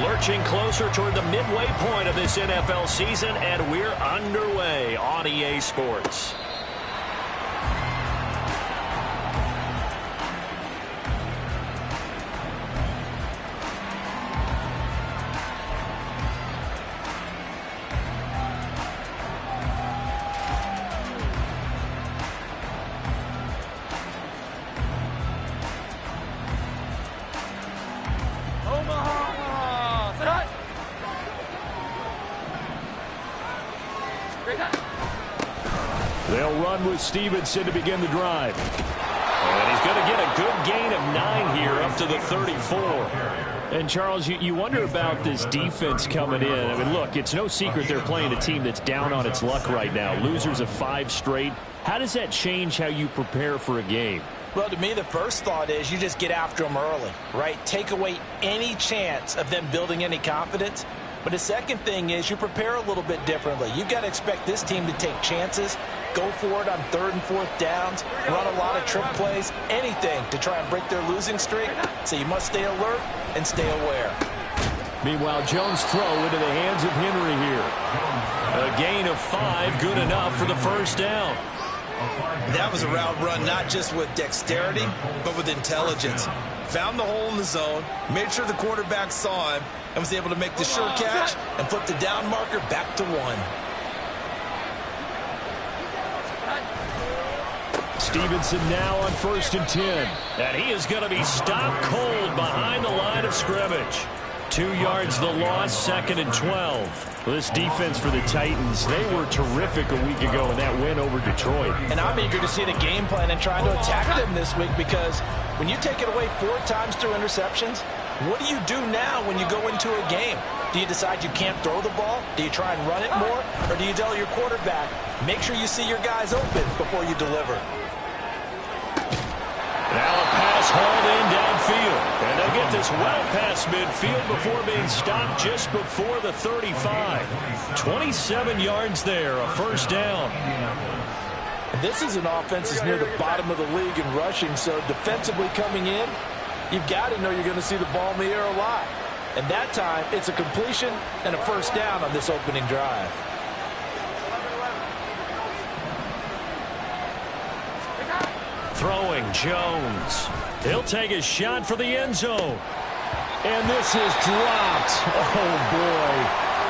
Lurching closer toward the midway point of this NFL season, and we're underway on EA Sports. They'll run with Stevenson to begin the drive. And he's going to get a good gain of 9 here up to the 34. And, Charles, you wonder about this defense coming in. I mean, look, it's no secret they're playing a team that's down on its luck right now. Losers of 5 straight. How does that change how you prepare for a game? Well, to me, the first thought is you just get after them early, right? Take away any chance of them building any confidence. But the second thing is you prepare a little bit differently. You've got to expect this team to take chances, go for it on 3rd and 4th downs, run a lot of trick plays, anything to try and break their losing streak. So you must stay alert and stay aware. Meanwhile, Jones' throw into the hands of Henry here. A gain of 5, good enough for the first down. That was a route run not just with dexterity, but with intelligence. Found the hole in the zone, made sure the quarterback saw him, and was able to make the sure catch and flip the down marker back to 1. Stevenson now on 1st and 10. And he is going to be stopped cold behind the line of scrimmage. 2 yards the loss, 2nd and 12. This defense for the Titans, they were terrific a week ago in that win over Detroit. And I'm eager to see the game plan and trying to attack them this week, because when you take it away 4 times through interceptions, what do you do now when you go into a game? Do you decide you can't throw the ball? Do you try and run it more? Or do you tell your quarterback, make sure you see your guys open before you deliver? Now a pass hauled in downfield. And they'll get this well past midfield before being stopped just before the 35. 27 yards there, a first down. And this is an offense that's near the bottom of the league in rushing, so defensively coming in, you've got to know you're going to see the ball in the air a lot. And that time, it's a completion and a first down on this opening drive. Throwing Jones. He'll take a shot for the end zone. And this is dropped. Oh, boy.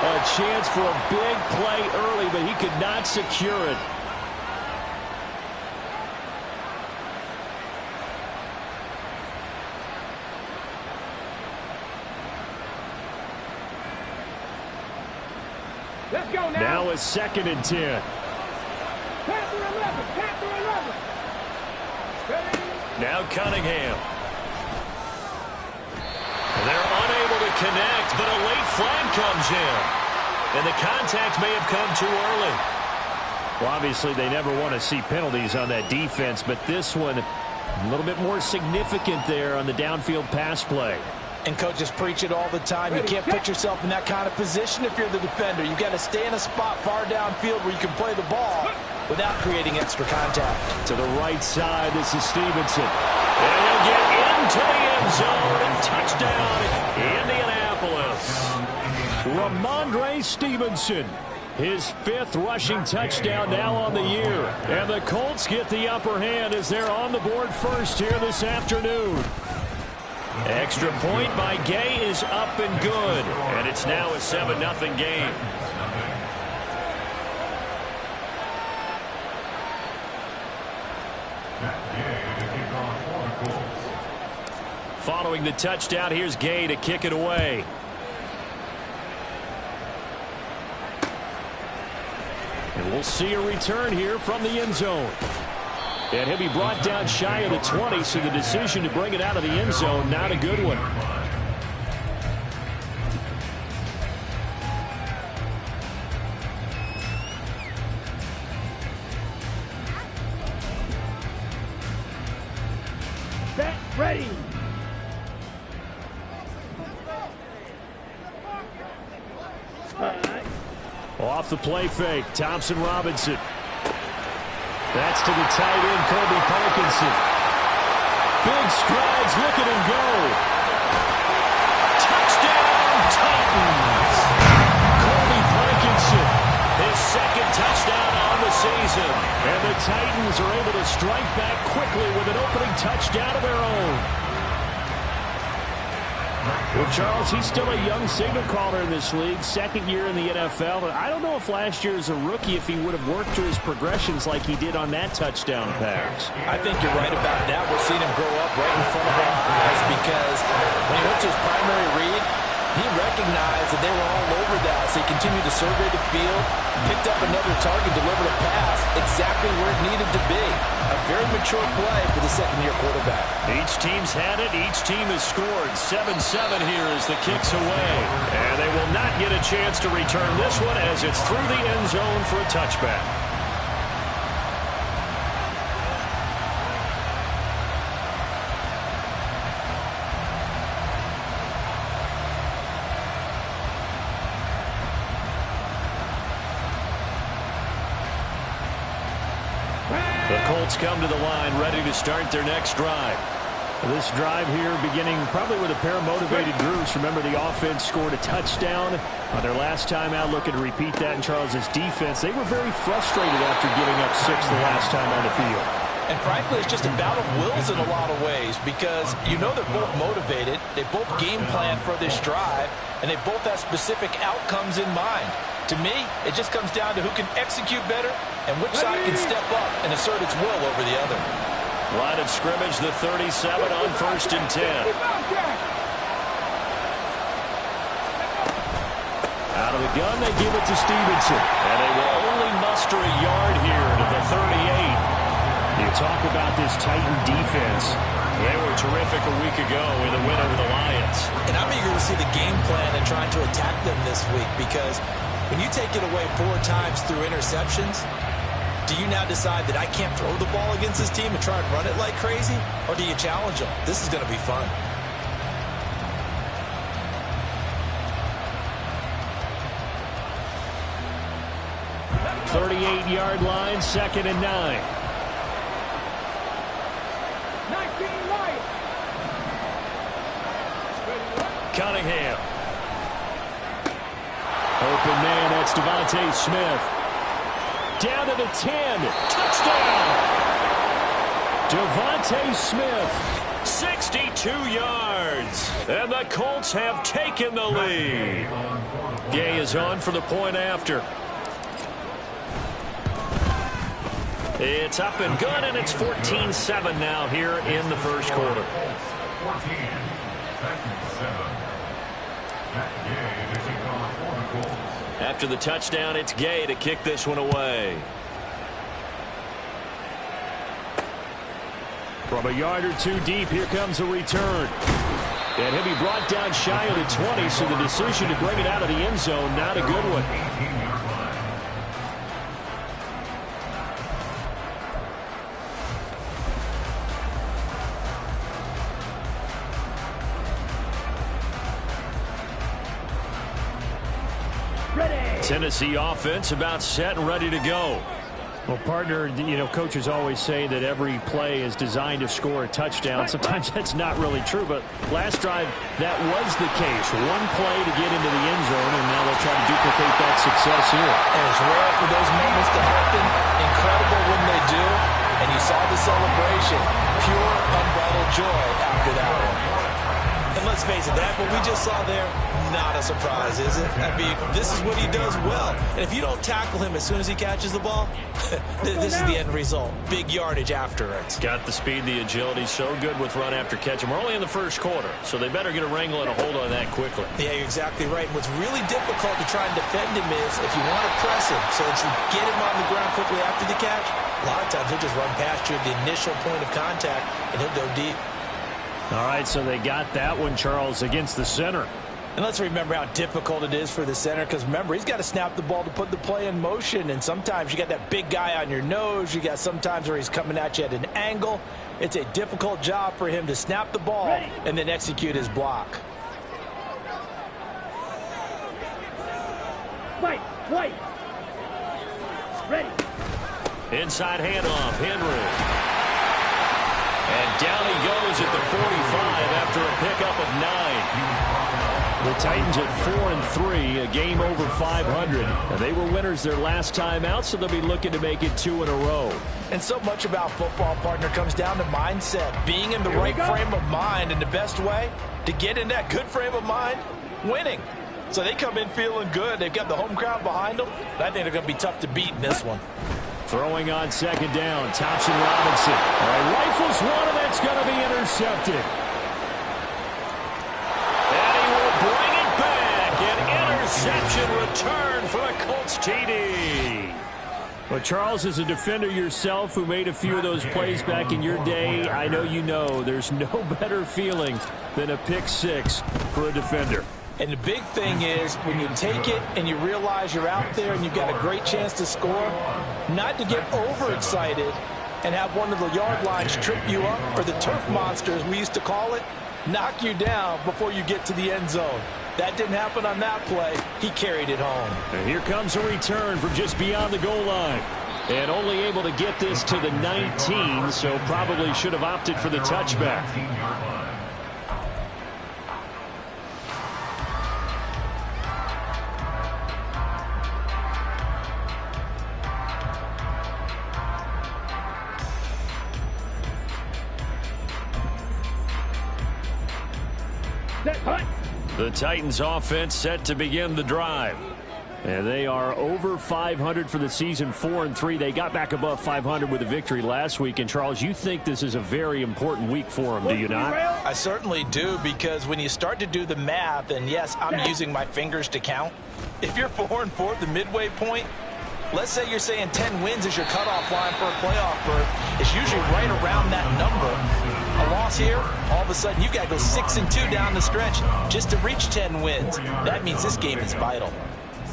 A chance for a big play early, but he could not secure it. Let's go now. Now a 2nd and 10. Panther 11. Panther 11. Ready? Now Cunningham. They're unable to connect, but a late flag comes in. And the contact may have come too early. Well, obviously, they never want to see penalties on that defense, but this one a little bit more significant there on the downfield pass play. And coaches preach it all the time. You can't put yourself in that kind of position if you're the defender. You've got to stay in a spot far downfield where you can play the ball without creating extra contact. To the right side, this is Stevenson. And he'll get into the end zone and touchdown, Indianapolis. Ramondre Stevenson, his 5th rushing touchdown now on the year. And the Colts get the upper hand as they're on the board first here this afternoon. Extra point by Gay is up and good. And it's now a 7-0 game. Following the touchdown, here's Gay to kick it away. And we'll see a return here from the end zone. And he'll be brought down shy of the 20, so the decision to bring it out of the end zone, not a good one. Set. Ready. Off the play fake, Thompson Robinson. That's to the tight end, Kobe Parkinson. Big strides, look at him go. Touchdown, Titans are able to strike back quickly with an opening touchdown of their own. Well, Charles, he's still a young signal caller in this league, second year in the NFL. And I don't know if last year as a rookie, if he would have worked through his progressions like he did on that touchdown pass. I think you're right about that. We're seeing him grow up right in front of our eyes because when he went to his primary read, he recognized that they were all over that. So he continued to survey the field, picked up another target, delivered a pass exactly where it needed to be. A very mature play for the second-year quarterback. Each team's had it. Each team has scored. 7-7 here as the kick's away. And they will not get a chance to return this one as it's through the end zone for a touchback. The Colts come to the line, ready to start their next drive. This drive here beginning probably with a pair of motivated groups. Remember, the offense scored a touchdown on their last time out, looking to repeat that in Charles's defense. They were very frustrated after giving up 6 the last time on the field. And frankly, it's just a battle of wills in a lot of ways because you know they're both motivated. They both game plan for this drive, and they both have specific outcomes in mind. To me, it just comes down to who can execute better and which side can step up and assert its will over the other. Line of scrimmage, the 37 on 1st and 10. Out of the gun, they give it to Stevenson. And they will only muster a yard here to the 38. You talk about this Titan defense. They were terrific a week ago in the win over the Lions. And I'm eager to see the game plan and trying to attack them this week because when you take it away 4 times through interceptions, do you now decide that I can't throw the ball against this team and try and run it like crazy? Or do you challenge them? This is going to be fun. .38-yard line, 2nd and 9. 19 Lions. Cunningham. Open man, that's Devontae Smith. Down to the 10. Touchdown! Devontae Smith. 62 yards. And the Colts have taken the lead. Gay is on for the point after. It's up and good, and it's 14-7 now here in the first quarter. After the touchdown, it's Gay to kick this one away. From a yard or 2 deep, here comes a return. And he'll be brought down shy of the 20, so the decision to bring it out of the end zone, not a good one. Tennessee offense about set and ready to go. Well, partner, you know, coaches always say that every play is designed to score a touchdown. Sometimes that's not really true, but last drive, that was the case. One play to get into the end zone, and now they'll try to duplicate that success here. And it's rare for those moments to happen. Incredible when they do. And you saw the celebration. Pure, unbridled joy after that one. And let's face it, that what we just saw there, not a surprise, is it? I mean, this is what he does well. And if you don't tackle him as soon as he catches the ball, this is the end result. Big yardage after it. Got the speed, the agility, so good with run after catch. And we're only in the first quarter, so they better get a wrangle and a hold on that quickly. Yeah, you're exactly right. What's really difficult to try and defend him is if you want to press him so that you get him on the ground quickly after the catch, a lot of times he'll just run past you at the initial point of contact, and he'll go deep. All right, so they got that one, Charles, against the center. And let's remember how difficult it is for the center because, remember, he's got to snap the ball to put the play in motion. And sometimes you got that big guy on your nose. You got sometimes where he's coming at you at an angle. It's a difficult job for him to snap the ball and then execute his block. Wait. Ready. Inside handoff, Henry. And down he goes at the 45 after a pickup of 9. The Titans at 4-3, a game over 500. And they were winners their last time out, so they'll be looking to make it 2 in a row. And so much about football, partner, comes down to mindset. Being in the right frame of mind, and the best way to get in that good frame of mind, winning. So they come in feeling good. They've got the home crowd behind them. And I think they're going to be tough to beat in this one. Throwing on second down, Thompson Robinson. Rifles one, and that's going to be intercepted. And he will bring it back. An interception return for a Colts TD. Well, Charles, as a defender yourself who made a few of those plays back in your day, I know you know there's no better feeling than a pick six for a defender. And the big thing is when you take it and you realize you're out there and you've got a great chance to score, not to get overexcited and have one of the yard lines trip you up, or the turf monster, as we used to call it, knock you down before you get to the end zone. That didn't happen on that play. He carried it home. And here comes a return from just beyond the goal line. And only able to get this to the 19, so probably should have opted for the touchback. The Titans offense set to begin the drive. And they are over 500 for the season, 4-3. They got back above 500 with a victory last week. And, Charles, you think this is a very important week for them, do you not? I certainly do, because when you start to do the math, and yes, I'm using my fingers to count. If you're 4-4 at the midway point, let's say you're saying 10 wins is your cutoff line for a playoff berth. It's usually right around that number. A loss here, all of a sudden you've got to go 6-2 down the stretch just to reach 10 wins. That means this game is vital.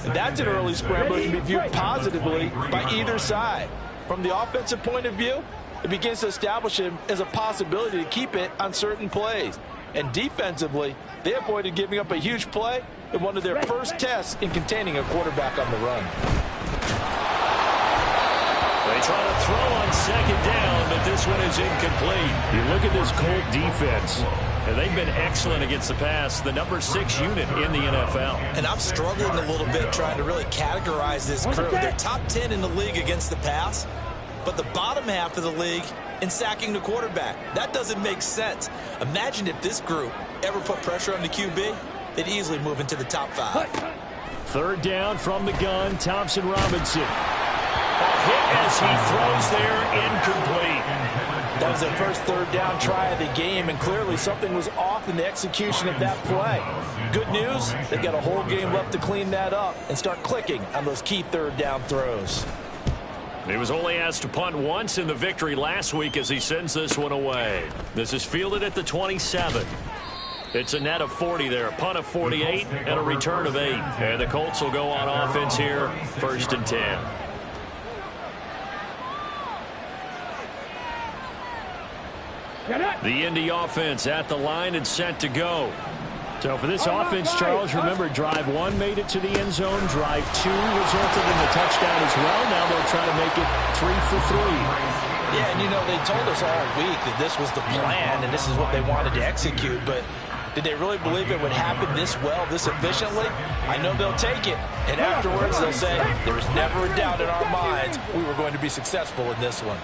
And that's an early scramble that can be viewed positively by either side. From the offensive point of view, it begins to establish him as a possibility to keep it on certain plays. And defensively, they avoided giving up a huge play in one of their first tests in containing a quarterback on the run. They try to throw on second down, but this one is incomplete. You look at this Colt defense, and they've been excellent against the pass, the number 6 unit in the NFL. And I'm struggling a little bit trying to really categorize this crew. They're top 10 in the league against the pass, but the bottom half of the league in sacking the quarterback. That doesn't make sense. Imagine if this group ever put pressure on the QB, they'd easily move into the top 5. Third down from the gun, Thompson Robinson. A hit as he throws there, incomplete. That was their first third down try of the game, and clearly something was off in the execution of that play. Good news, they've got a whole game left to clean that up and start clicking on those key third down throws. He was only asked to punt once in the victory last week as he sends this one away. This is fielded at the 27. It's a net of 40 there, a punt of 48, and a return of 8. And the Colts will go on offense here, 1st and 10. The Indy offense at the line and set to go. So for this offense, Charles, remember, drive 1 made it to the end zone. Drive 2 resulted in the touchdown as well. Now they'll try to make it 3 for 3. Yeah, and you know, they told us all week that this was the plan and this is what they wanted to execute, but did they really believe it would happen this well, this efficiently? I know they'll take it, and afterwards they'll say, there was never a doubt in our minds we were going to be successful in this one.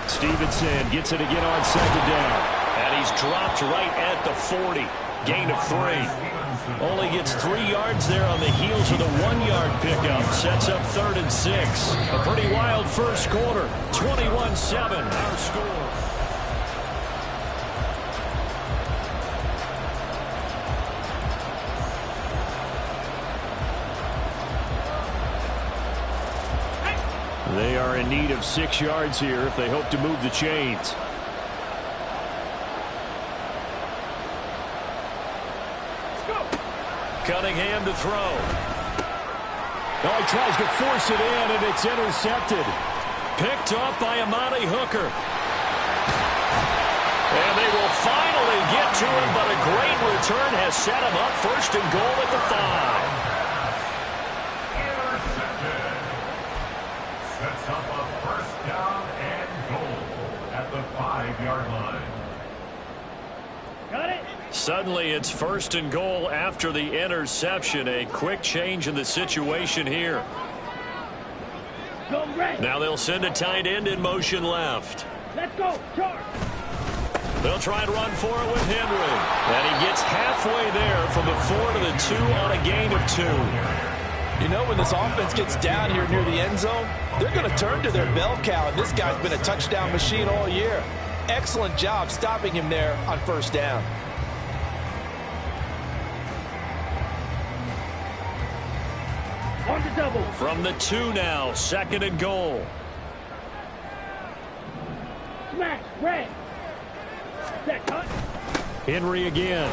Stevenson gets it again on second down. And he's dropped right at the 40. Gain of 3. Only gets 3 yards there on the heels of the 1-yard pickup. Sets up 3rd and 6. A pretty wild first quarter. 21-7 our score. They are in need of 6 yards here if they hope to move the chains. Cunningham to throw. Oh, he tries to force it in, and it's intercepted. Picked up by Amani Hooker. And they will finally get to him, but a great return has set him up 1st and goal at the 5. Sets up a 1st down and goal at the 5-yard line. Got it. Suddenly it's 1st and goal after the interception. A quick change in the situation here. Now they'll send a tight end in motion left. Let's go, charge. They'll try and run for it with Henry. And he gets halfway there from the 4 to the 2 on a gain of 2. You know, when this offense gets down here near the end zone, they're going to turn to their bell cow, and this guy's been a touchdown machine all year. Excellent job stopping him there on 1st down. On the double. From the 2 now, 2nd and goal. Smash, red. Set, cut. Henry again.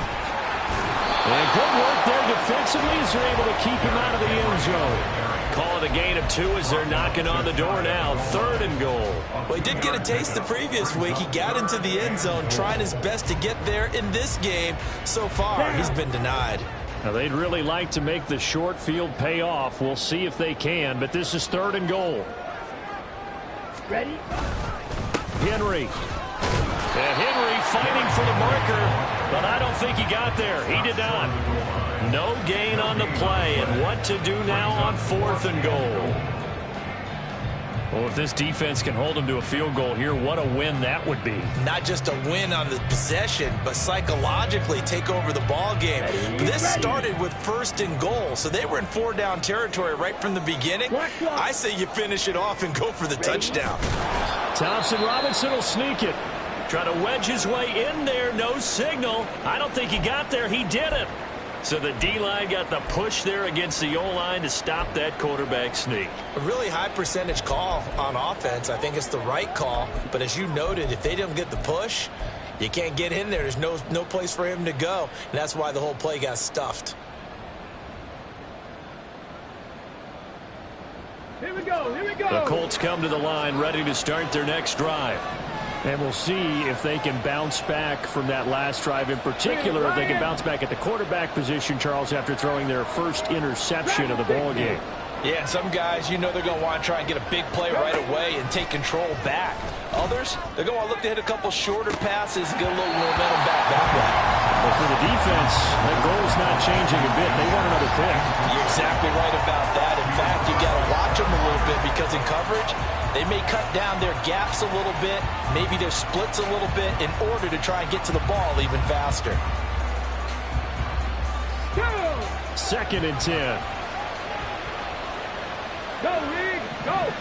And good work there defensively as they're able to keep him out of the end zone. Call it a gain of 2 as they're knocking on the door now. 3rd and goal. Well, he did get a taste the previous week. He got into the end zone, trying his best to get there in this game. So far, he's been denied. Now, they'd really like to make the short field pay off. We'll see if they can, but this is 3rd and goal. Ready? Henry. And Henry fighting for the marker, but I don't think he got there. He did not. No gain on the play, and what to do now on 4th and goal. Well, if this defense can hold them to a field goal here, what a win that would be. Not just a win on the possession, but psychologically take over the ball game. This started with 1st and goal, so they were in 4-down territory right from the beginning. I say you finish it off and go for the touchdown. Thompson Robinson will sneak it. Try to wedge his way in there. No signal. I don't think he got there. He didn't. So the D-line got the push there against the O-line to stop that quarterback sneak. A really high percentage call on offense. I think it's the right call. But as you noted, if they don't get the push, you can't get in there. There's no place for him to go. And that's why the whole play got stuffed. Here we go, here we go. The Colts come to the line ready to start their next drive. And we'll see if they can bounce back from that last drive in particular. If they can bounce back at the quarterback position, Charles, after throwing their first interception of the ball game. Yeah, some guys, you know they're going to want to try and get a big play right away and take control back. Others, they're going to look to hit a couple shorter passes and get a little momentum back that way. But for the defense, that goal's not changing a bit. They want another pick. You're exactly right about that. In fact, you got to watch them a little bit because in coverage, they may cut down their gaps a little bit, maybe their splits a little bit in order to try and get to the ball even faster. 2nd and 10. Go, Reed, go.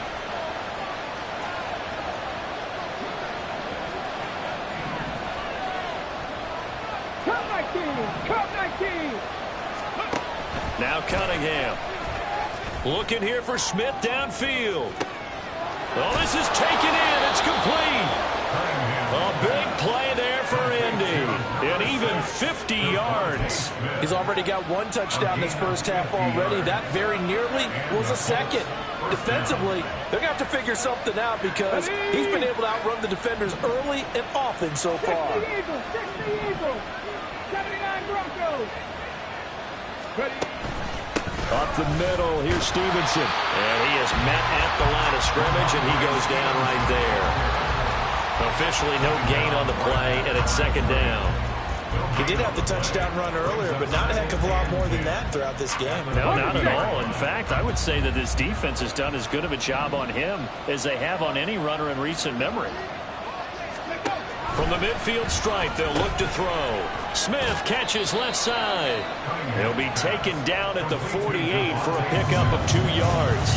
Cut 19, cut 19. Now Cunningham. Looking here for Smith downfield. Oh, this is taken in. It's complete. A big play there for Indy. And even 50 yards. He's already got 1 touchdown this first half already. That very nearly was a second. Defensively, they're going to have to figure something out because he's been able to outrun the defenders early and often so far. 60 Eagles, 60 Eagles, 79 Broncos. Ready? Up the middle, here's Stevenson. And he is met at the line of scrimmage, and he goes down right there. Officially no gain on the play, and it's 2nd down. He did have the touchdown run earlier, but not a heck of a lot more than that throughout this game. No, not at all. In fact, I would say that this defense has done as good of a job on him as they have on any runner in recent memory. From the midfield stripe, they'll look to throw. Smith catches left side. He'll be taken down at the 48 for a pickup of 2 yards.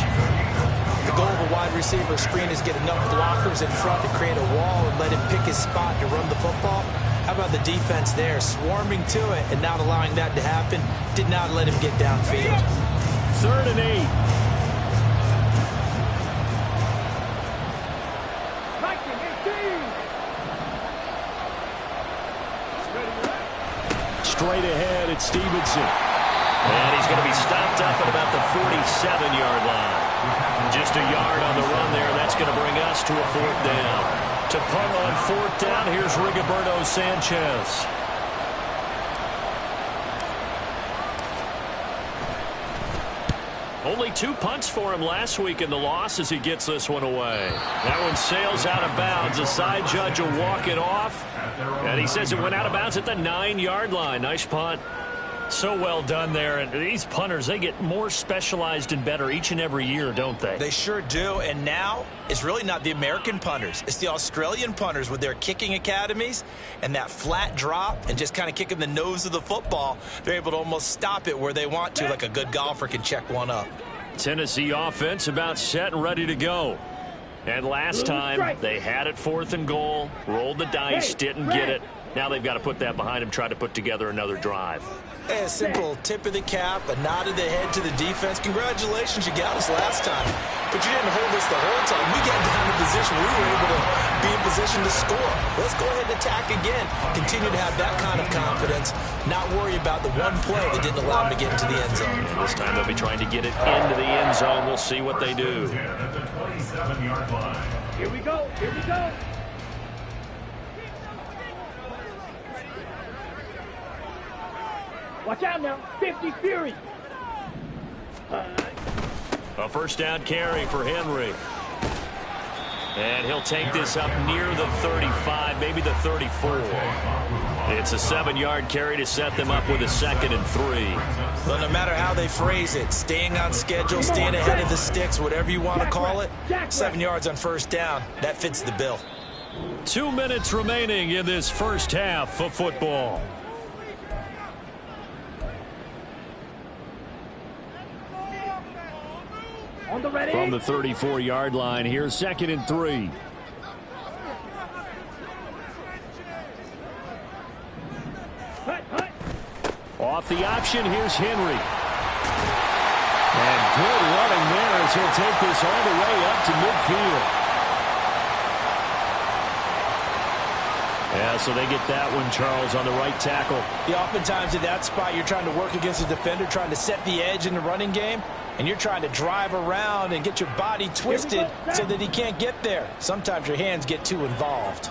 The goal of a wide receiver screen is get enough blockers in front to create a wall and let him pick his spot to run the football. How about the defense there, swarming to it and not allowing that to happen? Did not let him get downfield. 3rd and 8. Straight ahead, it's Stevenson. And he's going to be stopped up at about the 47-yard line. Just a yard on the run there. That's going to bring us to a 4th down. To punt on 4th down, here's Rigoberto Sanchez. Only 2 punts for him last week in the loss as he gets this one away. That one sails out of bounds. The side judge will walk it off. And he says it went out of bounds at the 9-yard line. Nice punt. So well done there. And these punters, they get more specialized and better each and every year, don't they? They sure do. And now it's really not the American punters. It's the Australian punters with their kicking academies and that flat drop and just kind of kicking the nose of the football. They're able to almost stop it where they want to, like a good golfer can check one up. Tennessee offense about set and ready to go. And last time, they had it 4th and goal, rolled the dice, didn't get it. Now they've got to put that behind them, try to put together another drive. A simple tip of the cap, a nod of the head to the defense. Congratulations, you got us last time. But you didn't hold us the whole time. We got down in position. We were able to be in position to score. Let's go ahead and attack again. Continue to have that kind of confidence. Not worry about the one play that didn't allow them to get into the end zone. And this time they'll be trying to get it into the end zone. We'll see what they do. Here we go. Here we go. Watch out now. 50 Fury. A first down carry for Henry. And he'll take this up near the 35, maybe the 34. It's a 7-yard carry to set them up with a 2nd and 3. Well, no matter how they phrase it, staying on schedule, staying ahead of the sticks, whatever you want to call it, 7 yards on first down, that fits the bill. 2 minutes remaining in this first half of football. On the ready. From the 34-yard line, here's 2nd and 3. Off the option, here's Henry. And good running there as he'll take this all the way up to midfield. Yeah, so they get that one, Charles, on the right tackle. Yeah, oftentimes at that spot, you're trying to work against a defender, trying to set the edge in the running game, and you're trying to drive around and get your body twisted so that he can't get there. Sometimes your hands get too involved.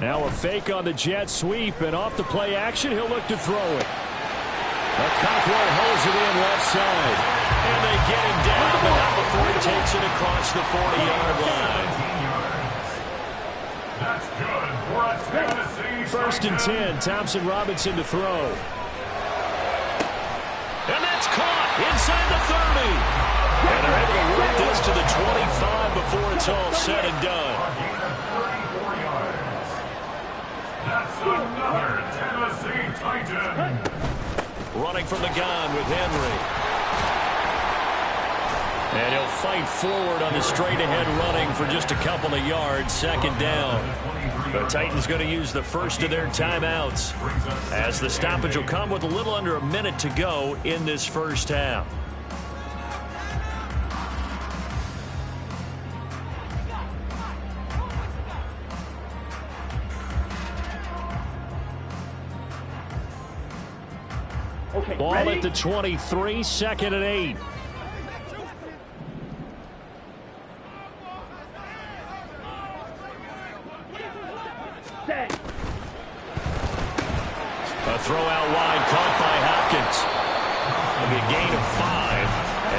Now a fake on the jet sweep, and off the play action, he'll look to throw it. Cockrell holds it in left side. And they get him down, but not before he takes it across the 40-yard line. That's good for a Tennessee. 1st and 10, Thompson Robinson to throw. And that's caught inside the 30. And they're able to work this to the 25 before it's all said and done. That's another Tennessee Titan. Running from the gun with Henry. And he'll fight forward on the straight-ahead running for just a couple of yards. 2nd down. The Titans going to use the first of their timeouts, as the stoppage will come with a little under a minute to go in this first half. Okay, Ball ready? at the 23, 2nd and 8. Set. A throw out wide caught by Hopkins. It'll be a gain of 5.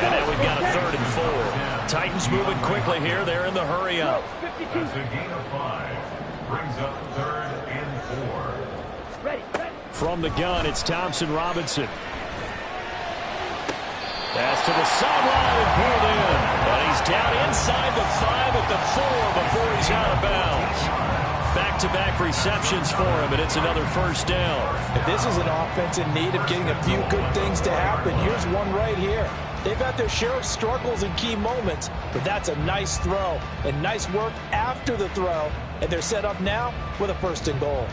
And then we've got a 3rd and 4. Titans moving quickly here. They're in the hurry up. That's a gain of 5. Brings up 3rd and 4. Ready, ready. From the gun, it's Thompson Robinson. Pass to the sideline and pulled in. But he's down inside the 5 at the 4 before he's out of bounds. Back-to-back receptions for him, and it's another first down. If this is an offense in need of getting a few good things to happen, here's one right here. They've had their share of struggles in key moments, but that's a nice throw and nice work after the throw, and they're set up now with a 1st and goal.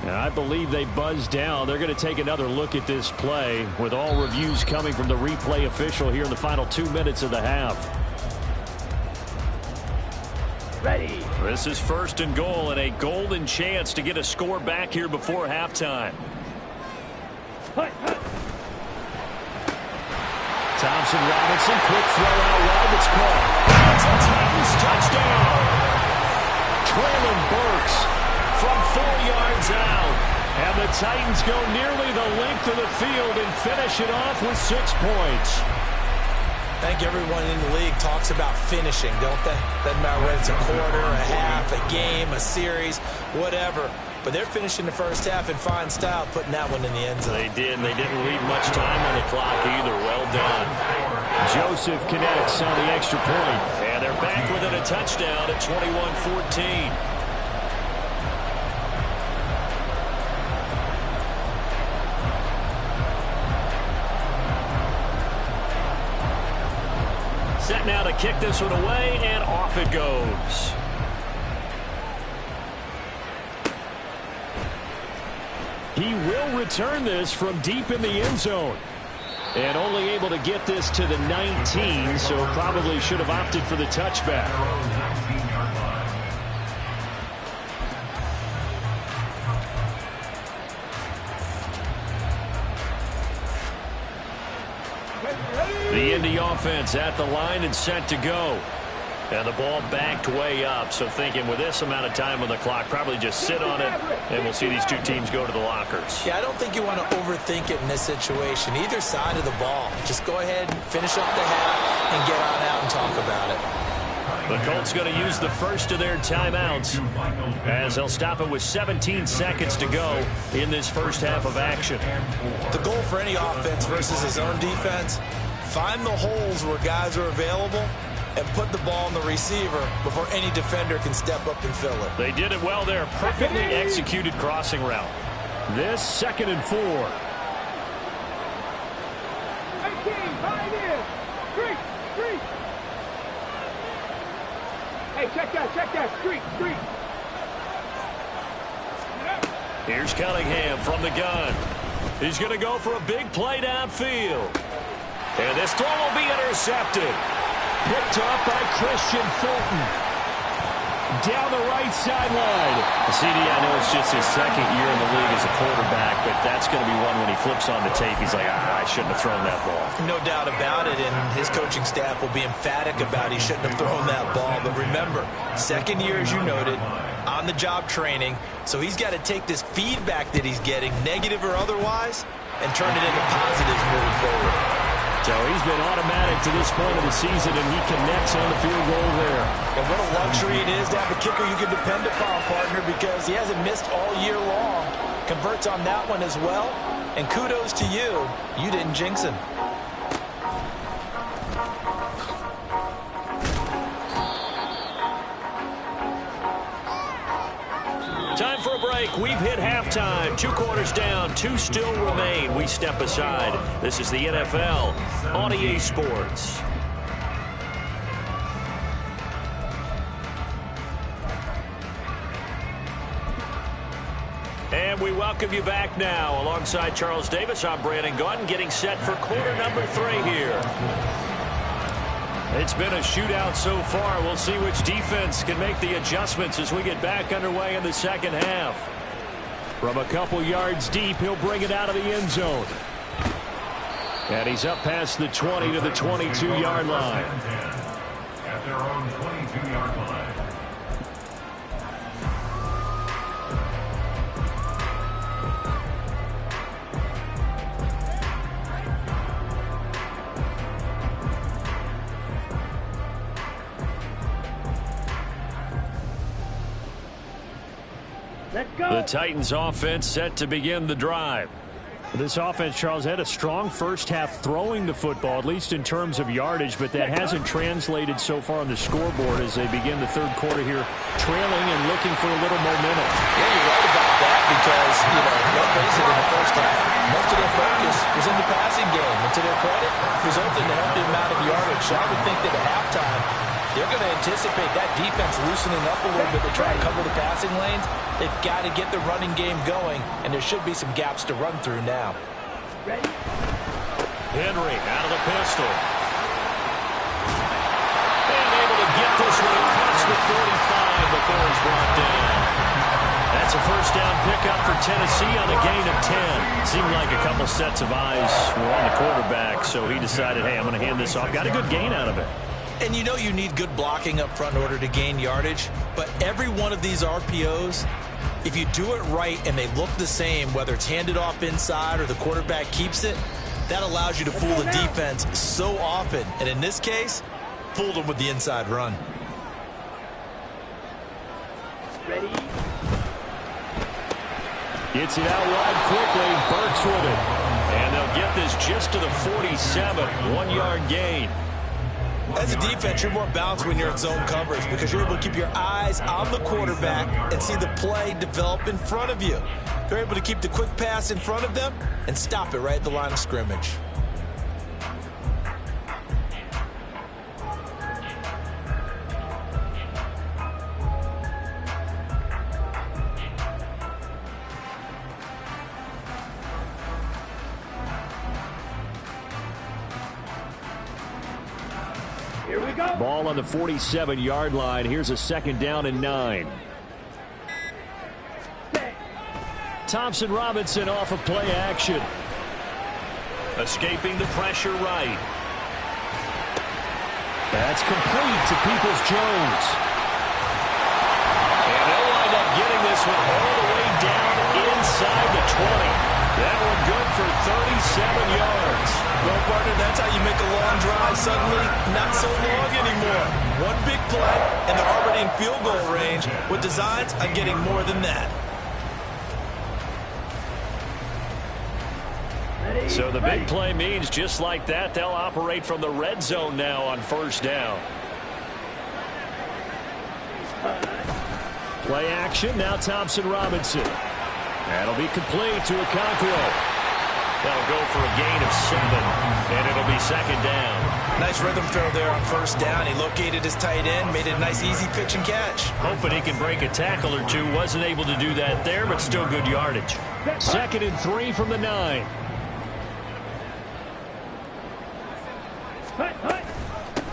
And I believe they buzzed down. They're going to take another look at this play, with all reviews coming from the replay official here in the final 2 minutes of the half. Ready. This is 1st and goal, and a golden chance to get a score back here before halftime. Hut, hut. Thompson Robinson, quick throw out wide, that's caught. It's a Titans touchdown. Traylon Burks from 4 yards out. And the Titans go nearly the length of the field and finish it off with 6 points. I think everyone in the league talks about finishing, don't they? Doesn't matter whether it's a quarter, a half, a game, a series, whatever. But they're finishing the first half in fine style, putting that one in the end zone. They did, and they didn't leave much time on the clock either. Well done. Joseph connects on the extra point. And they're back within a touchdown at 21-14. Set now to kick this one away, and off it goes. He will return this from deep in the end zone. And only able to get this to the 19, so probably should have opted for the touchback. The Indy offense at the line and set to go. And the ball backed way up, so thinking with this amount of time on the clock, probably just sit on it, and we'll see these two teams go to the lockers. Yeah, I don't think you want to overthink it in this situation. Either side of the ball. Just go ahead and finish up the half and get on out and talk about it. The Colts going to use the first of their timeouts as they'll stop it with 17 seconds to go in this first half of action. The goal for any offense versus his own defense, find the holes where guys are available and put the ball on the receiver before any defender can step up and fill it. They did it well there. Perfectly executed crossing route. This 2nd and 4. 18, behind in. Street. Hey, check that. Street. Here's Cunningham from the gun. He's going to go for a big play downfield. And this throw will be intercepted. Picked up by Christian Fulton. Down the right sideline. CD, I know it's just his 2nd year in the league as a quarterback, but that's going to be one when he flips on the tape. He's like, I shouldn't have thrown that ball. No doubt about it, and his coaching staff will be emphatic about he shouldn't have thrown that ball. But remember, 2nd year, as you noted, on-the-job training, so he's got to take this feedback that he's getting, negative or otherwise, and turn it into positives moving forward. So he's been automatic to this point of the season, and he connects on the field goal there. And what a luxury it is to have a kicker you can depend upon, partner, because he hasn't missed all year long. Converts on that one as well. And kudos to you. You didn't jinx him. Time for a break. We've hit halftime. 2 quarters down. 2 still remain. We step aside. This is the NFL on EA Sports. And we welcome you back now. Alongside Charles Davis, I'm Brandon Gaudin, getting set for quarter number 3 here. It's been a shootout so far. We'll see which defense can make the adjustments as we get back underway in the second half. From a couple yards deep, he'll bring it out of the end zone. And he's up past the 20 to the 22-yard line. At their own 22-yard line. Let's go. The Titans offense set to begin the drive. This offense, Charles, had a strong first half throwing the football, at least in terms of yardage, but that hasn't translated so far on the scoreboard as they begin the third quarter here, trailing and looking for a little momentum. Yeah, you're right about that because, let's face it, in the first half, most of their focus was in the passing game. And to their credit, resulted in a healthy amount of yardage. So I would think that at halftime, they're going to anticipate that defense loosening up a little bit to try and cover the passing lanes. They've got to get the running game going, and there should be some gaps to run through now. Ready? Henry out of the pistol. And able to get this one across the 45 before he's brought down. That's a first down pickup for Tennessee on a gain of 10. Seemed like a couple sets of eyes were on the quarterback, so he decided, hey, I'm going to hand this off. Got a good gain out of it. And you need good blocking up front in order to gain yardage, but every one of these RPOs If you do it right and they look the same, whether it's handed off inside or the quarterback keeps it, that allows you to fool the defense so often. And in this case, fooled them with the inside run. Ready? Gets it out wide quickly. Burks with it. And they'll get this just to the 47. 1-yard gain. As a defense, you're more balanced when you're in zone coverage because you're able to keep your eyes on the quarterback and see the play develop in front of you. They're able to keep the quick pass in front of them and stop it right at the line of scrimmage. Here we go. Ball on the 47-yard line. Here's a 2nd down and 9. Thompson Robinson off of play action. Escaping the pressure right. That's complete to Peoples-Jones. And they'll wind up getting this one all the way down inside the 20. That one good for 37 yards. Well, partner, that's how you make a long drive suddenly not so long anymore. One big play, and they're already in field goal range with designs on getting more than that. So the big play means just like that, they'll operate from the red zone now on 1st down. Play action, now Thompson Robinson. That'll be complete to Okonkwo. That'll go for a gain of 7, and it'll be 2nd down. Nice rhythm throw there on 1st down. He located his tight end, made it a nice easy pitch and catch. Hoping he can break a tackle or two. Wasn't able to do that there, but still good yardage. 2nd and 3 from the 9.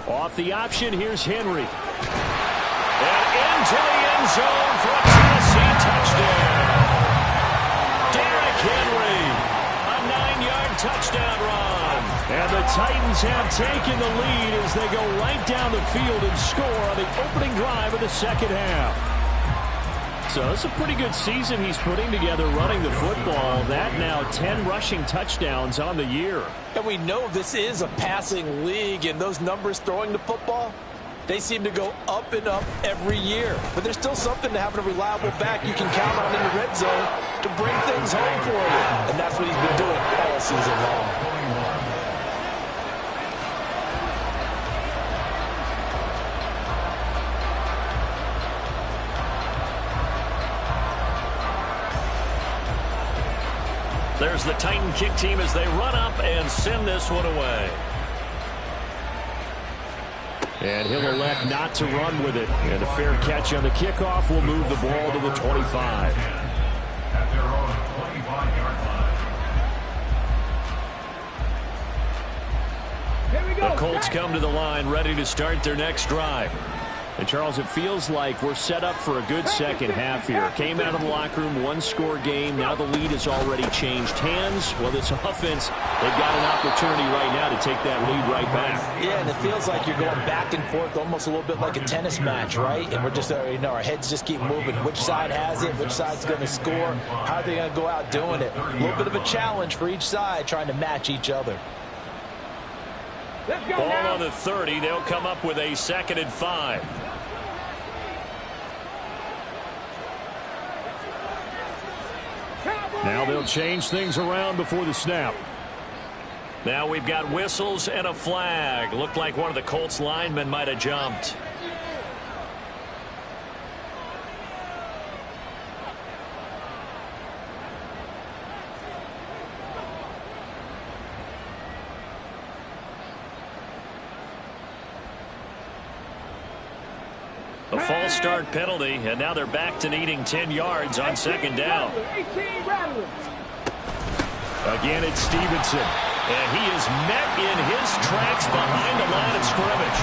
Off the option, here's Henry. And into the end zone for a Tennessee touchdown. Derrick Henry, a 9-yard touchdown run. And the Titans have taken the lead as they go right down the field and score on the opening drive of the 2nd half. So it's a pretty good season he's putting together running the football. That now 10 rushing touchdowns on the year. And we know this is a passing league, and those numbers throwing the football, they seem to go up and up every year. But there's still something to having a reliable back you can count on in the red zone to bring things home for you. And that's what he's been doing all season long. There's the Titan kick team as they run up and send this one away. And he'll elect not to run with it. And a fair catch on the kickoff will move the ball to the 25. At their own 25-yard line. Here we go. The Colts come to the line ready to start their next drive. And, Charles, it feels like we're set up for a good second half here. Came out of the locker room, one-score game. Now the lead has already changed hands. Well, this offense, they've got an opportunity right now to take that lead right back. Yeah, and it feels like you're going back and forth almost a little bit like a tennis match, right? And we're just, our heads just keep moving. Which side has it? Which side's going to score? How are they going to go out doing it? A little bit of a challenge for each side trying to match each other. Let's go Ball now. on the 30. They'll come up with a 2nd and 5. Now they'll change things around before the snap. Now we've got whistles and a flag. Looked like one of the Colts linemen might have jumped. A false start penalty, and now they're back to needing 10 yards on 2nd down. 18 Rattler. Again, it's Stevenson. And he is met in his tracks behind the line of scrimmage.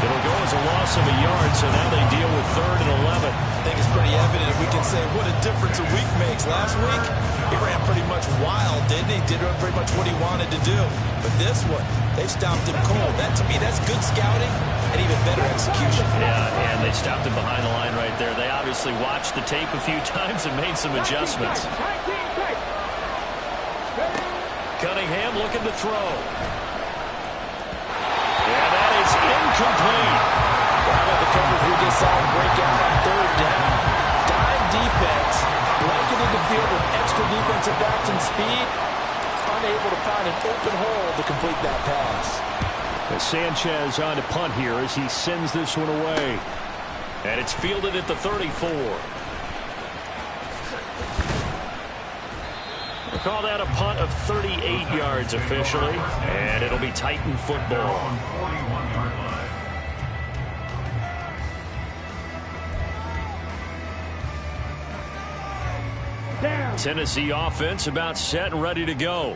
It'll go as a loss of a yard, so now they deal with 3rd and 11. I think it's pretty evident. We can say what a difference a week makes. Last week, he ran pretty much wild, didn't he? he did pretty much what he wanted to do. But this one, they stopped him cold. That, to me, that's good scouting and even better execution. Yeah, and they stopped him behind the line right there. They obviously watched the tape a few times and made some adjustments. Cunningham looking to throw. Yeah, that is incomplete. How about the coverage we just saw him break out on third down? Dime defense, blanketed the field with extra defensive backs and speed, unable to find an open hole to complete that pass. Sanchez on to punt here as he sends this one away. And it's fielded at the 34. We'll call that a punt of 38 yards officially, and it'll be Titan football. Tennessee offense about set and ready to go.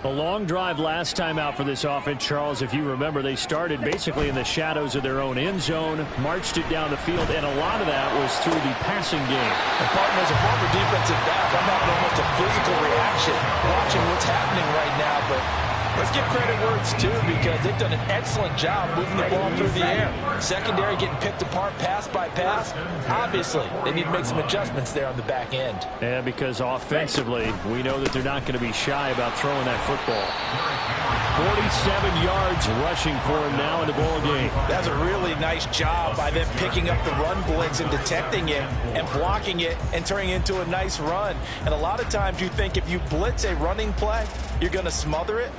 A long drive last time out for this offense, Charles. If you remember, they started basically in the shadows of their own end zone, marched it down the field, and a lot of that was through the passing game. And Barton, as a former defensive back, I'm having almost a physical reaction watching what's happening right now. But let's give credit where it's due, because they've done an excellent job moving the ball through the air. Secondary getting picked apart pass by pass. Obviously, they need to make some adjustments there on the back end. Yeah, because offensively, we know that they're not going to be shy about throwing that football. 47 yards rushing for him now in the ball game. That's a really nice job by them picking up the run blitz and detecting it and blocking it and turning it into a nice run. And a lot of times you think if you blitz a running play, you're going to smother it.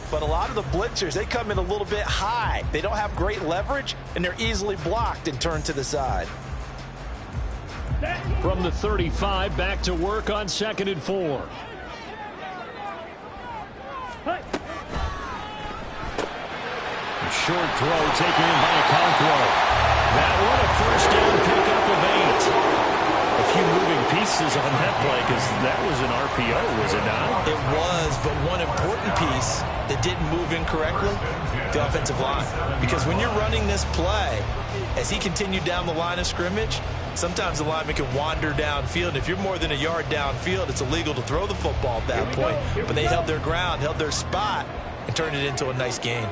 But a lot of the blitzers, they come in a little bit high. They don't have great leverage, and they're easily blocked and turned to the side. From the 35, back to work on 2nd and 4. Short throw taken in by Okonkwo. That one a first down pickup of 8. A few moving pieces on that play, because that was an RPO, was it not? It was, but one important piece that didn't move incorrectly, the offensive line. Because when you're running this play, as he continued down the line of scrimmage, sometimes the lineman can wander downfield. If you're more than a yard downfield, it's illegal to throw the football at that point. But they held their ground, held their spot, and turned it into a nice gain.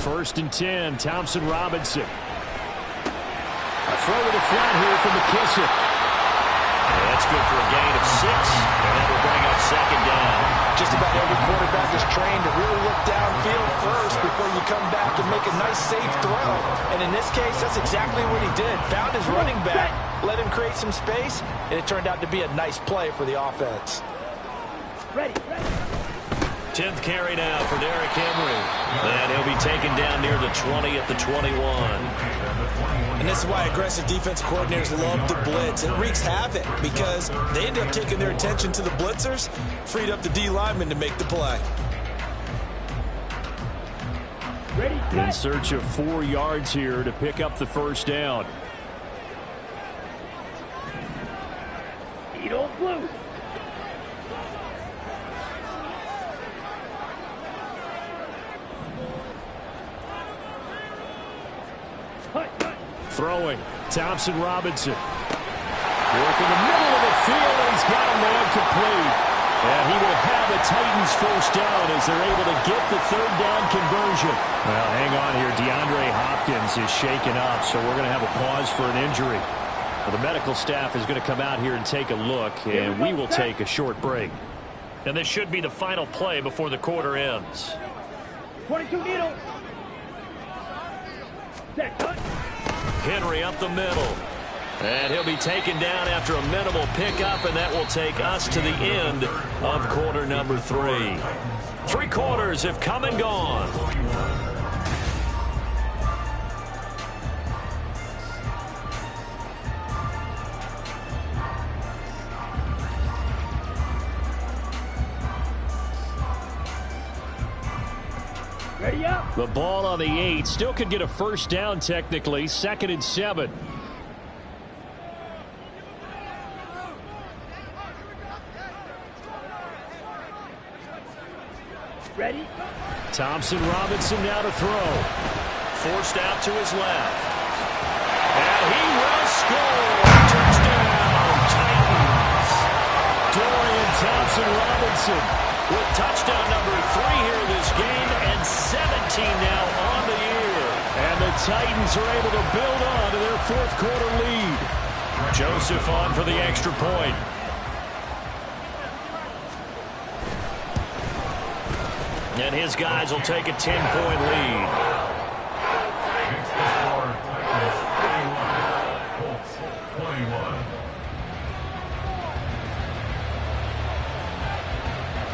First and 10, Thompson Robinson. A throw to the front here from McKissick. Yeah, that's good for a gain of 6, and that will bring up 2nd down. Just about every quarterback is trained to really look downfield first before you come back and make a nice, safe throw. And in this case, that's exactly what he did. Found his running back, let him create some space, and it turned out to be a nice play for the offense. Ready. 10th carry now for Derrick Henry. And he'll be taken down near the 20 at the 21. And this is why aggressive defense coordinators love to blitz. It wreaks havoc because they end up taking their attention to the blitzers, freed up the D lineman to make the play. Ready. In search of 4 yards here to pick up the first down. Eat old blue. Throwing, Thompson Robinson. Working the middle of the field, and he's got a man complete. And he will have a Titans first down as they're able to get the 3rd down conversion. Well, hang on here. DeAndre Hopkins is shaken up, so we're going to have a pause for an injury. Well, the medical staff is going to come out here and take a look, and we will take a short break. And this should be the final play before the quarter ends. 22 needle. Set, cut. Henry up the middle. And he'll be taken down after a minimal pickup, and that will take us to the end of quarter number 3. 3 quarters have come and gone. Ready up. The ball on the 8. Still could get a first down technically. 2nd and 7. Ready. Thompson Robinson now to throw. Forced out to his left. And he will score. Touchdown, Titans. Titans are able to build on to their fourth quarter lead. Joseph on for the extra point. And his guys will take a 10-point lead. Makes the score Titans 21, Colts 21.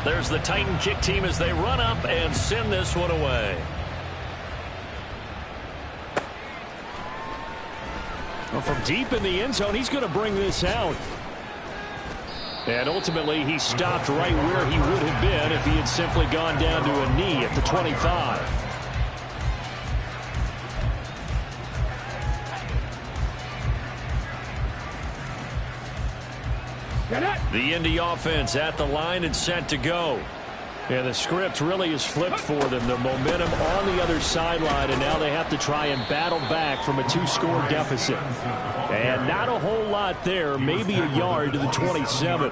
There's the Titan kick team as they run up and send this one away. Well, from deep in the end zone, he's going to bring this out. And ultimately, he stopped right where he would have been if he had simply gone down to a knee at the 25. The Indy offense at the line and set to go. Yeah, the script really is flipped for them. The momentum on the other sideline, and now they have to try and battle back from a 2-score deficit. And not a whole lot there, maybe a yard to the 27.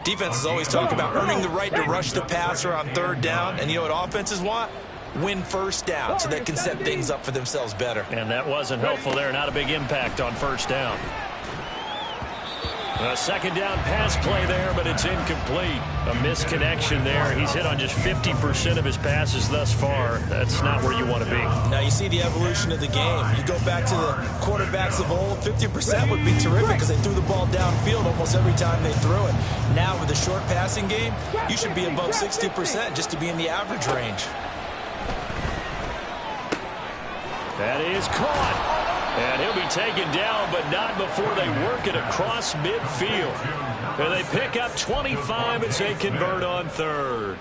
Defenses always talk about earning the right to rush the passer on third down. And you know what offenses want? Win first down so they can set things up for themselves better. And that wasn't helpful there. Not a big impact on first down. A second down pass play there, but it's incomplete. A misconnection there. He's hit on just 50% of his passes thus far. That's not where you want to be. Now you see the evolution of the game. You go back to the quarterbacks of old, 50% would be terrific because they threw the ball downfield almost every time they threw it. Now with the short passing game, you should be above 60% just to be in the average range. That is caught. And he'll be taken down, but not before they work it across midfield. And they pick up 25 as they convert on third.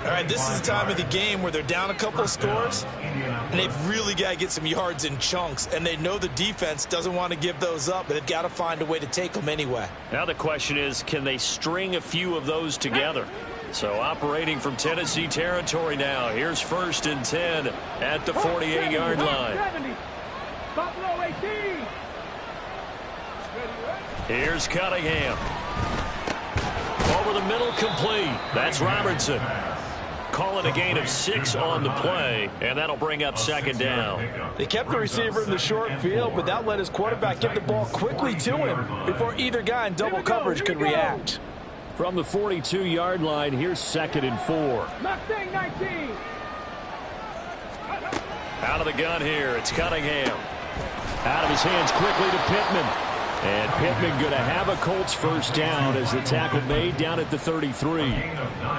All right, this is the time of the game where they're down a couple of scores, and they've really got to get some yards in chunks. And they know the defense doesn't want to give those up, but they've got to find a way to take them anyway. Now the question is, can they string a few of those together? So operating from Tennessee territory now. Here's 1st and 10 at the 48-yard line. Buffalo 18. Here's Cunningham. Over the middle, complete. That's Robertson. Calling a gain of 6 on the play, and that'll bring up second down. They kept the receiver in the short field, but that let his quarterback get the ball quickly to him before either guy in double coverage could react. From the 42-yard line, here's 2nd and 4. Mustang 19. Out of the gun here, it's Cunningham. Out of his hands quickly to Pittman. And Pittman going to have a Colts first down as the tackle made down at the 33.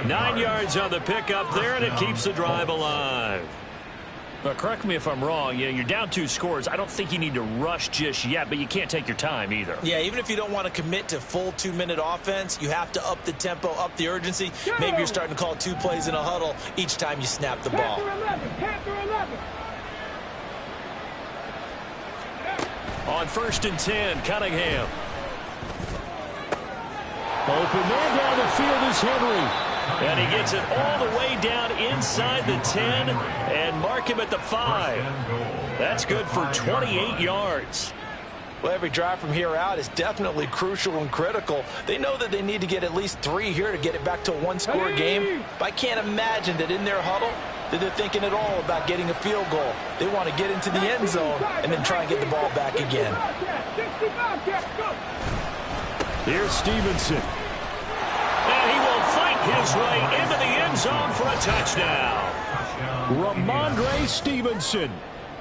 9 yards on the pickup there, and it keeps the drive alive. But correct me if I'm wrong. You're down 2 scores. I don't think you need to rush just yet, but you can't take your time either. Yeah, even if you don't want to commit to full 2-minute offense, you have to up the tempo, up the urgency. Maybe you're starting to call 2 plays in a huddle each time you snap the ball. Panther 11. On 1st and 10, Cunningham. Open man down the field is Henry. And he gets it all the way down inside the 10 and mark him at the 5. That's good for 28 yards. Well, every drive from here out is definitely crucial and critical. They know that they need to get at least 3 here to get it back to a 1-score game. But I can't imagine that in their huddle that they're thinking at all about getting a field goal. They want to get into the end zone and then try and get the ball back again. Here's Stevenson. And he will fight his way into the end zone for a touchdown. Ramondre Stevenson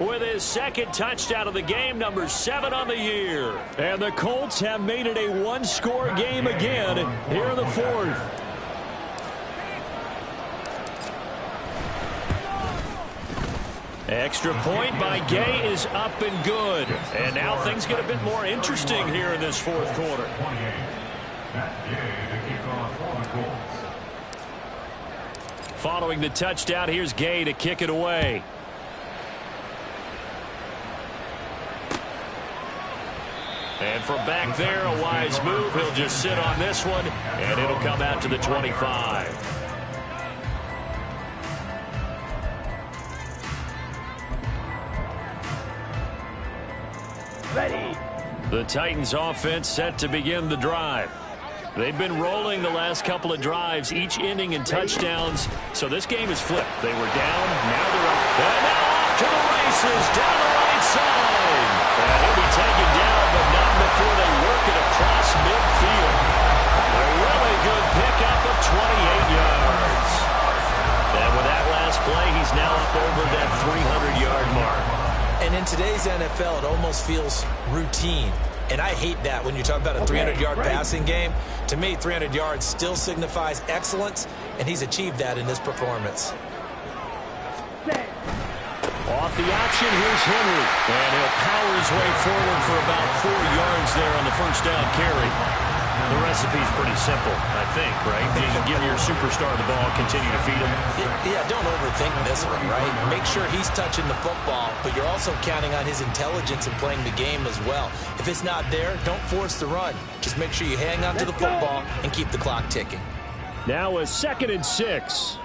with his 2nd touchdown of the game, number 7 on the year. And the Colts have made it a 1-score game again here in the 4th. Extra point by Gay is up and good. And now things get a bit more interesting here in this 4th quarter. Following the touchdown, here's Gay to kick it away. And from back there, a wise move. He'll just sit on this one, and it'll come out to the 25. Ready. The Titans offense set to begin the drive. They've been rolling the last couple of drives, each ending in touchdowns. So this game is flipped. They were down, now they're up. And now off to the races, down the right inside. And he'll be taken down, but not before they work it across midfield. A really good pickup of 28 yards. And with that last play, he's now up over that 300-yard mark. And in today's NFL, it almost feels routine. And I hate that when you talk about a 300-yard passing game. To me, 300 yards still signifies excellence, and he's achieved that in this performance. Off the option, here's Henry. And he'll power his way forward for about 4 yards there on the first down carry. The recipe's pretty simple, I think, right? You give your superstar the ball, continue to feed him. Yeah, don't overthink this one, right? Make sure he's touching the football, but you're also counting on his intelligence in playing the game as well. If it's not there, don't force the run. Just make sure you hang on to the football and keep the clock ticking. Now a 2nd and 6.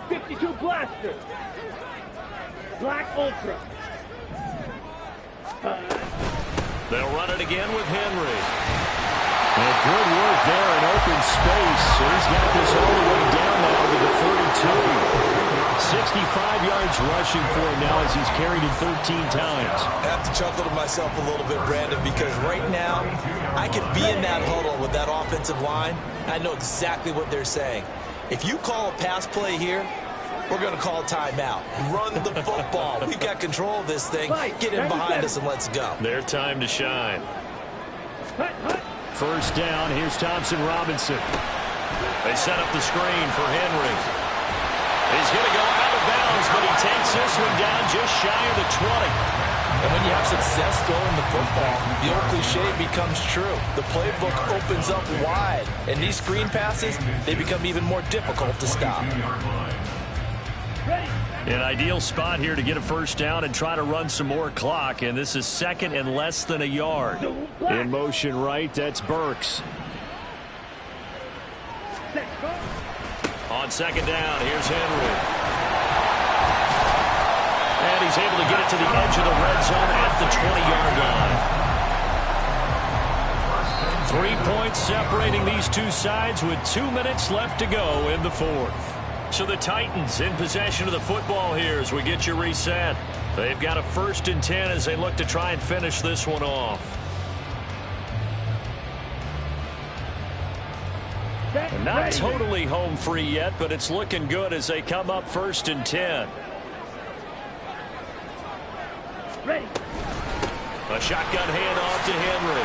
52 Blaster. Black Ultra. They'll run it again with Henry. And good work there in open space. So he's got this all the way down now to the 32. 65 yards rushing for him now as he's carried it 13 times. I have to chuckle to myself a little bit, Brandon, because right now I could be in that huddle with that offensive line. I know exactly what they're saying. If you call a pass play here, we're going to call timeout. Run the football. We've got control of this thing. Get in behind us and let's go. Their time to shine. First down, here's Thompson Robinson. They set up the screen for Henry. He's going to go out of bounds, but he takes this one down just shy of the 20. And when you have success throwing the football, the old cliche becomes true. The playbook opens up wide. And these screen passes, they become even more difficult to stop. An ideal spot here to get a first down and try to run some more clock, and this is 2nd and less than a yard. In motion right, that's Burks. On 2nd down, here's Henry. And he's able to get it to the edge of the red zone at the 20-yard line. 3 points separating these two sides with 2 minutes left to go in the 4th. So the Titans in possession of the football here as we get you reset. They've got a 1st and 10 as they look to try and finish this one off. And not totally home free yet, but it's looking good as they come up 1st and 10. Ready. A shotgun handoff to Henry.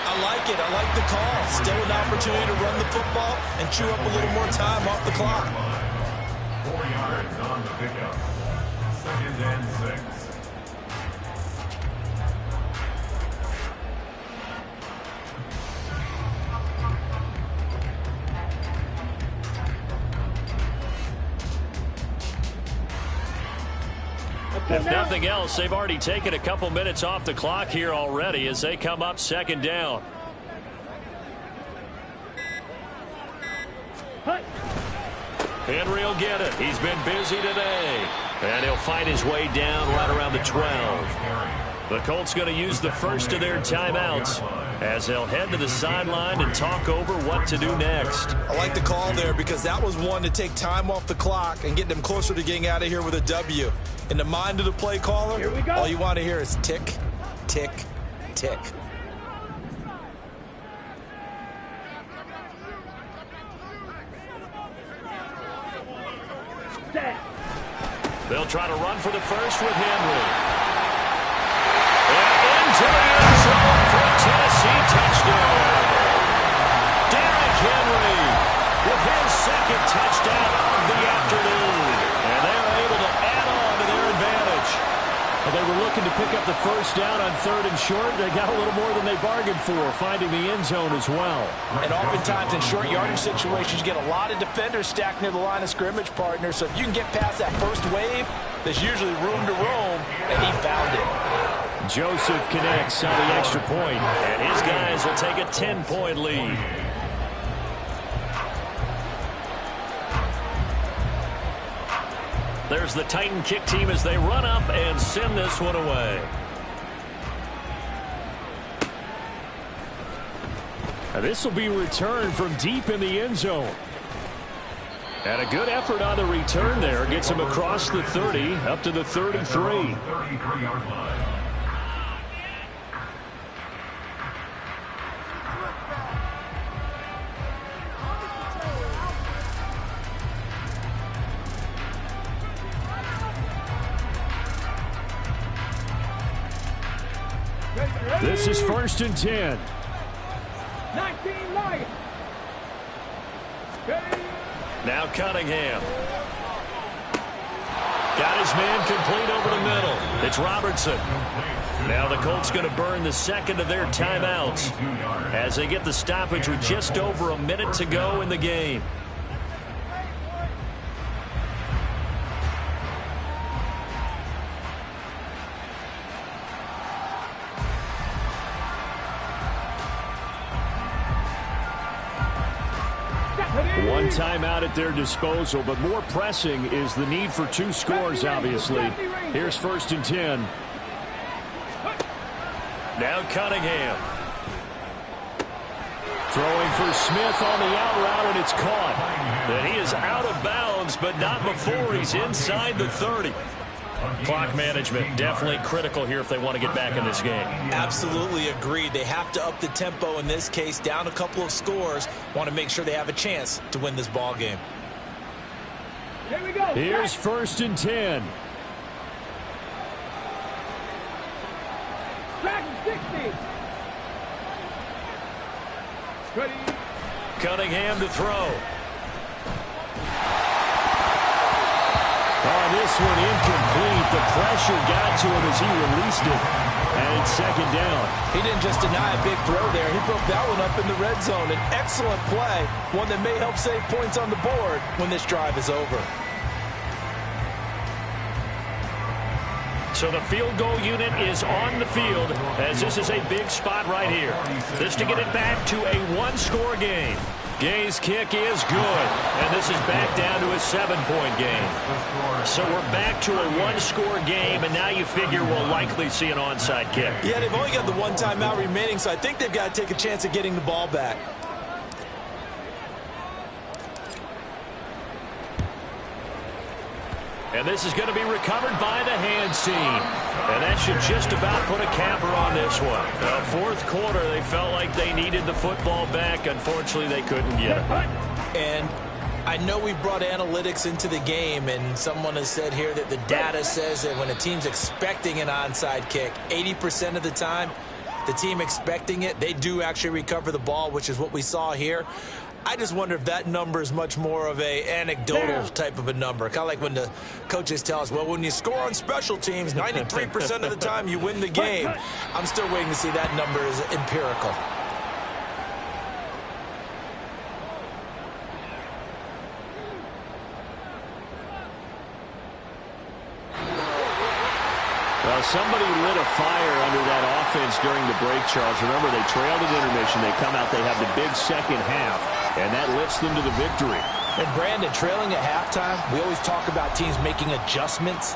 I like it. I like the call. Still an opportunity to run the football and chew up a little more time off the clock. 4 yards on the pickup. 2nd and 6. If nothing else, they've already taken a couple minutes off the clock here already as they come up 2nd down. Henry will get it. He's been busy today. And he'll find his way down right around the 12. The Colts going to use the first of their timeouts as they'll head to the sideline and talk over what to do next. I like the call there because that was one to take time off the clock and get them closer to getting out of here with a W. In the mind of the play caller, Here we go. all you want to hear is tick, tick, tick. Set. They'll try to run for the first with Henry. And into the end zone for a Tennessee touchdown. Derrick Henry with his 2nd touchdown of the afternoon. And they're able to add on to their advantage. Well, they were looking to pick up the first down on 3rd and short. They got a little more than they bargained for, finding the end zone as well. And oftentimes in short yardage situations, you get a lot of defenders stacked near the line of scrimmage, partner. So if you can get past that first wave, there's usually room to roam, and he found it. Joseph connects on the extra point. And his guys will take a 10-point lead. There's the Titan kick team as they run up and send this one away. This will be returned from deep in the end zone. And a good effort on the return there. Gets him across the 30, up to the 33. 33-yard line. This is 1st and 10. 19 Lions. Now Cunningham. Got his man complete over the middle. It's Robertson. Now the Colts going to burn the second of their timeouts as they get the stoppage with just over a minute to go in the game. One timeout at their disposal, but more pressing is the need for 2 scores, obviously. Here's 1st and 10. Now Cunningham. Throwing for Smith on the out route, and it's caught. And he is out of bounds, but not before he's inside the 30. Clock management definitely critical here if they want to get back in this game. Absolutely agreed. They have to up the tempo in this case, down a couple of scores. Want to make sure they have a chance to win this ball game. Here we go. Here's 1st and 10. Track 60. Ready. Cunningham to throw. Oh, this one incomplete. The pressure got to him as he released it. And it's 2nd down. He didn't just deny a big throw there. He broke that one up in the red zone. An excellent play, one that may help save points on the board when this drive is over. So the field goal unit is on the field as this is a big spot right here. This to get it back to a 1-score game. Gay's kick is good, and this is back down to a 7-point game. So we're back to a 1-score game, and now you figure we'll likely see an onside kick. Yeah, they've only got the 1 timeout remaining, so I think they've got to take a chance at getting the ball back. And this is going to be recovered by the hands team. And that should just about put a capper on this one. Fourth quarter, they felt like they needed the football back. Unfortunately, they couldn't get it. And I know we brought analytics into the game, and someone has said here that the data says that when a team's expecting an onside kick, 80% of the time, the team expecting it, they do actually recover the ball, which is what we saw here. I just wonder if that number is much more of a anecdotal type of a number. Kind of like when the coaches tell us, well, when you score on special teams, 93% of the time you win the game. I'm still waiting to see that number is empirical. Well, somebody lit a fire under that offense during the break, Charles. Remember, they trailed at intermission. They come out, they have the big second half, and that lifts them to the victory. And Brandon, trailing at halftime, we always talk about teams making adjustments.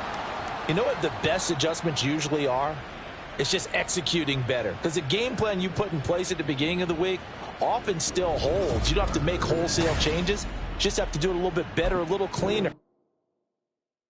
You know what the best adjustments usually are? It's just executing better. Because the game plan you put in place at the beginning of the week often still holds. You don't have to make wholesale changes. You just have to do it a little bit better, a little cleaner.